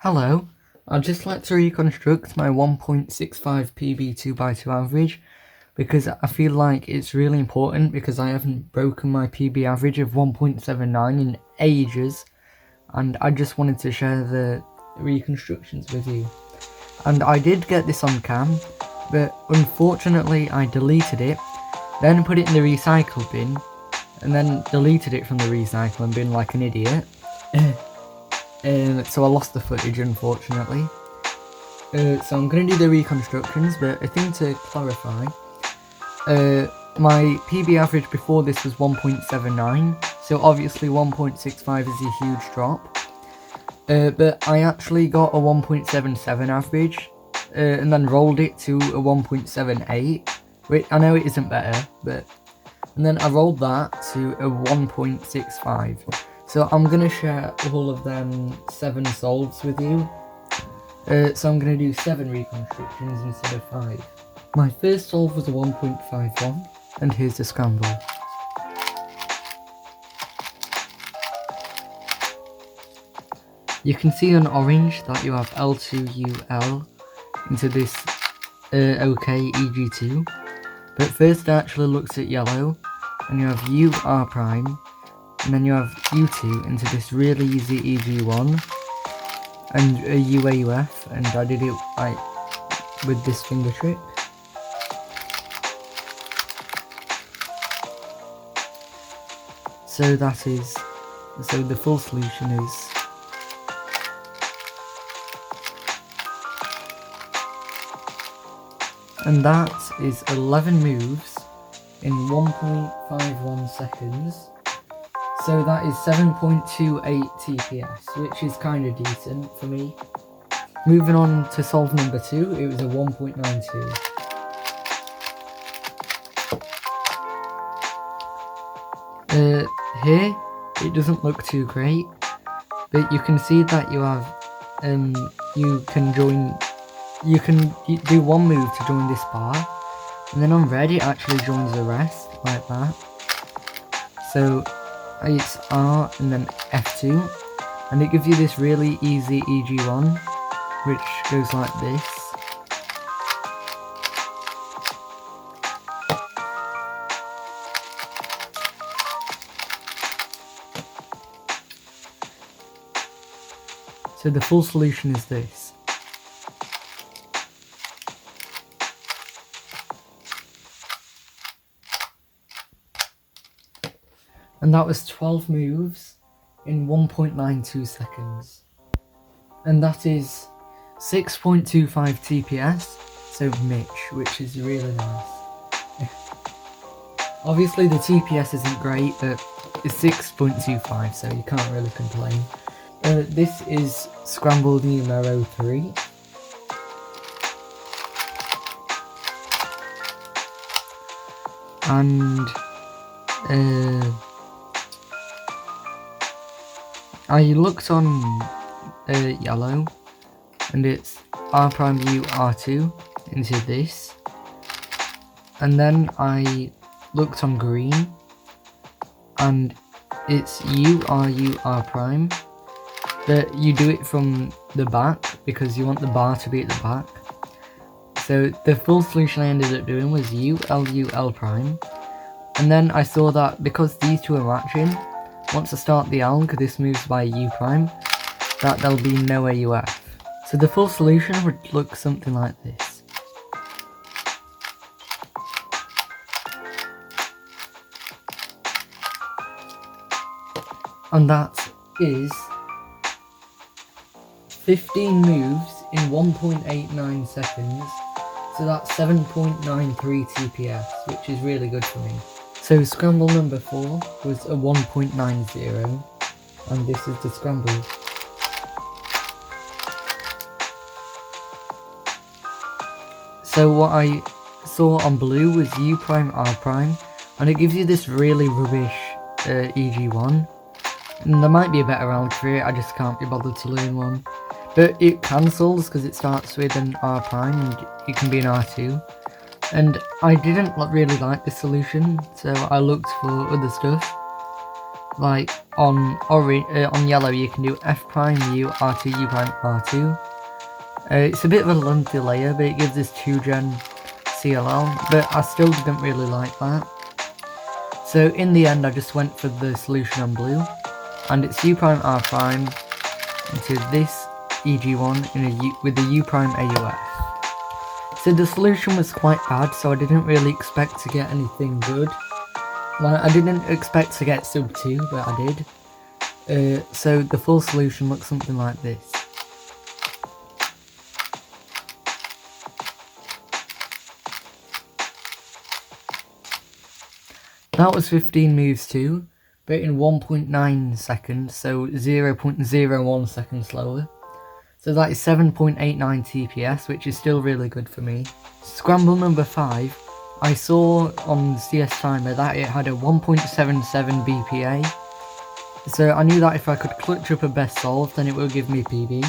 Hello, I'd just like to reconstruct my 1.65 PB 2x2 average because I feel like it's really important because I haven't broken my PB average of 1.79 in ages, and I just wanted to share the reconstructions with you. And I did get this on cam, but unfortunately I deleted it, then put it in the recycle bin, and then deleted it from the recycling bin like an idiot. So I lost the footage, unfortunately. So I'm going to do the reconstructions, but a thing to clarify, my PB average before this was 1.79, so obviously 1.65 is a huge drop. But I actually got a 1.77 average, and then rolled it to a 1.78, which I know it isn't better, but... And then I rolled that to a 1.65. So I'm going to share all of them 7 solves with you. So I'm going to do 7 reconstructions instead of 5. My first solve was a 1.51, and here's the scramble. You can see on orange that you have L2UL into this OK EG2. But first it actually looks at yellow, and you have UR prime, and then you have U2 into this really easy EG1, and a UAUF, and I did it like with this finger trick. So the full solution is and that is 11 moves in 1.51 seconds. So that is 7.28 TPS, which is kind of decent for me. Moving on to solve number 2, it was a 1.92. Here, it doesn't look too great, but you can see that you have, you can do one move to join this bar, and then on red it actually joins the rest, like that. So it's R and then F2, and it gives you this really easy EG1, which goes like this. So the full solution is this. And that was 12 moves in 1.92 seconds. And that is 6.25 TPS, so Mitch, which is really nice. Obviously the TPS isn't great, but it's 6.25, so you can't really complain. This is Scramble numero 3. And I looked on yellow, and it's R prime U R2 into this, and then I looked on green, and it's U R prime, but you do it from the back because you want the bar to be at the back. So the full solution I ended up doing was UL prime, and then I saw that because these two are matching, once I start the alg, this moves by U prime, that there'll be no AUF. So the full solution would look something like this. And that is 15 moves in 1.89 seconds, so that's 7.93 TPS, which is really good for me. So scramble number 4 was a 1.90, and this is the scramble. So what I saw on blue was U prime R prime, and it gives you this really rubbish EG1. And there might be a better alg for it, I just can't be bothered to learn one. But it cancels because it starts with an R prime and it can be an R2. And I didn't really like this solution, so I looked for other stuff. Like on yellow you can do F prime U, R2, U prime, R2. It's a bit of a lengthy layer, but it gives us 2gen CLL, but I still didn't really like that. So in the end I just went for the solution on blue, and it's U prime R prime into this EG1 with the U prime AUF. So the solution was quite bad, so I didn't really expect to get anything good. Like, I didn't expect to get sub 2, but I did. So the full solution looks something like this. That was 15 moves too, but in 1.9 seconds, so 0.01 seconds slower. So that is 7.89 TPS, which is still really good for me. Scramble number 5, I saw on csTimer that it had a 1.77 BPA. So I knew that if I could clutch up a best solve, then it would give me PB.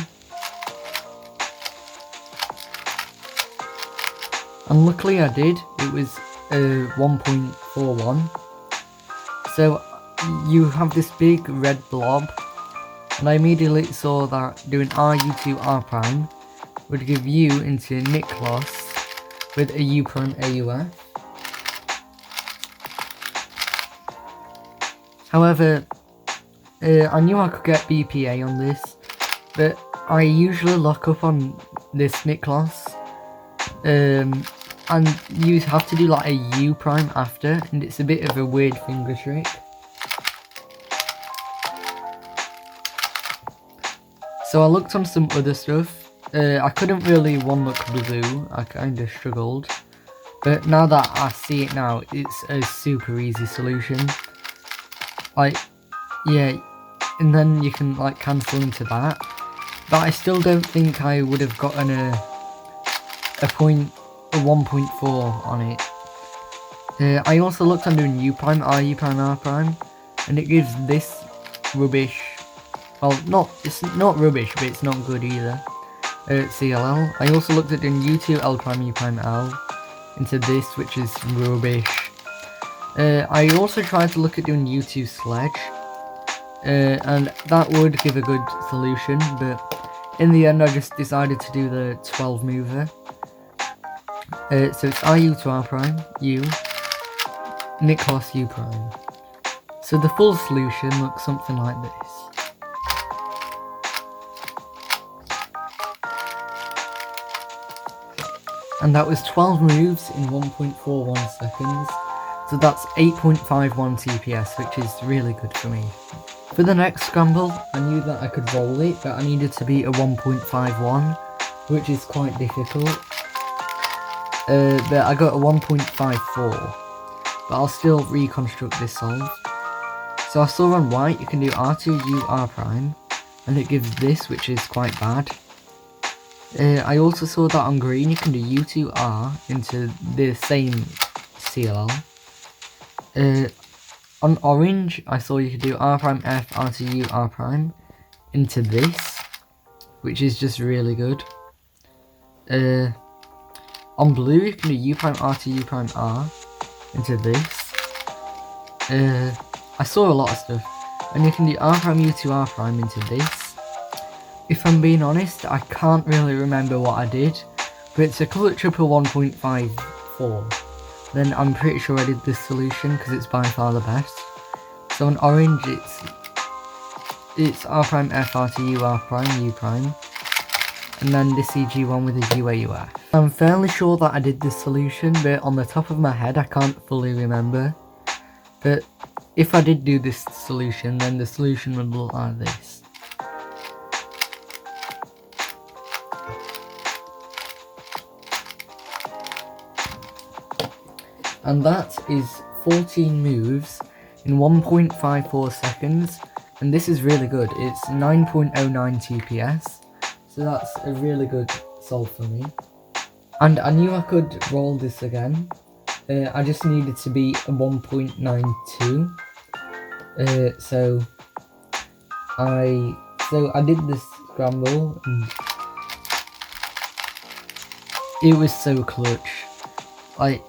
And luckily I did, it was 1.41. So you have this big red blob, and I immediately saw that doing RU2 R prime would give you into Niklos with a U prime AUF. However, I knew I could get BPA on this, but I usually lock up on this Niklos, and you have to do like a U prime after, and it's a bit of a weird finger trick. So I looked on some other stuff. I couldn't really one-look Bazoo, I kinda struggled. But now that I see it now, it's a super easy solution. Like, yeah, and then you can like cancel into that. But I still don't think I would have gotten a 1.4 on it. I also looked on doing U prime, RU prime, R prime, and it gives this rubbish. Well, it's not rubbish, but it's not good either. CLL. I also looked at doing U2 L prime, U prime L into this, which is rubbish. I also tried to look at doing U2 Sledge, and that would give a good solution, but in the end I just decided to do the 12 mover. So it's RU to R prime, U, Niklos U prime. So the full solution looks something like this. And that was 12 moves in 1.41 seconds, so that's 8.51 TPS, which is really good for me. For the next scramble, I knew that I could roll it, but I needed to beat a 1.51, which is quite difficult. But I got a 1.54, but I'll still reconstruct this solve. So I saw on white you can do R2U R prime, and it gives this, which is quite bad. I also saw that on green you can do U2R into the same CLL. On orange I saw you could do R prime F, R2U R prime into this, which is just really good. On blue you can do U prime R2 U prime R into this. I saw a lot of stuff, and you can do R prime U2 R prime into this. If I'm being honest, I can't really remember what I did, but it's a clutch up of 1.54. Then I'm pretty sure I did this solution because it's by far the best. So on orange it's R prime F, R2 U R prime, U prime, and then this EG1 with a UAUF. I'm fairly sure that I did this solution, but on the top of my head I can't fully remember. But if I did do this solution, then the solution would look like this. And that is 14 moves in 1.54 seconds, and this is really good. It's 9.09 TPS, so that's a really good solve for me. And I knew I could roll this again. I just needed to be a 1.92. So I did this scramble, and it was so clutch. Like,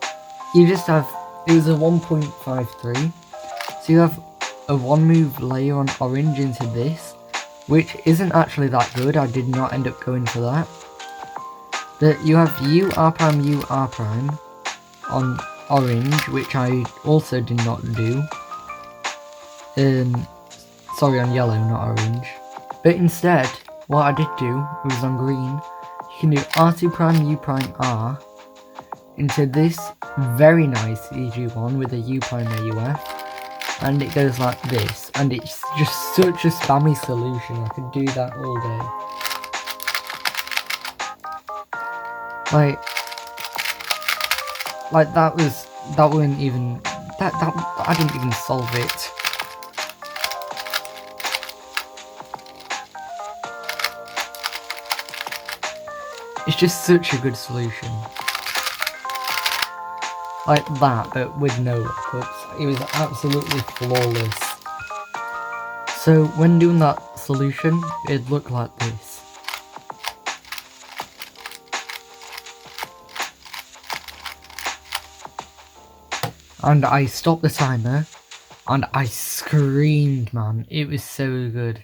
you just have, it was a 1.53, so you have a 1-move layer on orange into this, which isn't actually that good. I did not end up going for that. But you have U, R prime, U, R prime on orange, which I also did not do. Sorry, on yellow, not orange. But instead, what I did do was on green, you can do R2 prime, U prime, R into this very nice EG1 with a U prime AUF, and it goes like this, and it's just such a spammy solution. I could do that all day. Like that wasn't even, that I didn't even solve it. It's just such a good solution. Like that, but with no lookups. It was absolutely flawless. So when doing that solution, it'd look like this. And I stopped the timer, and I screamed, man. It was so good.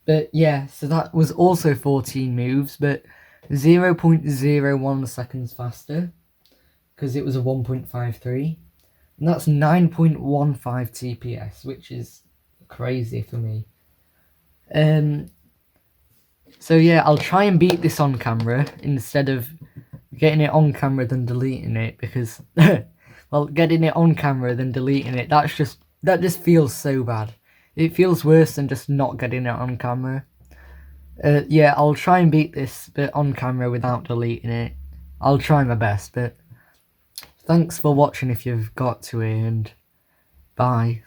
But yeah, so that was also 14 moves, but 0.01 seconds faster, because it was a 1.53. And that's 9.15 TPS, which is crazy for me. So yeah, I'll try and beat this on camera instead of getting it on camera then deleting it, because well, getting it on camera then deleting it, that just feels so bad. It feels worse than just not getting it on camera. Yeah, I'll try and beat this bit on camera without deleting it. I'll try my best, but thanks for watching if you've got to here, and bye.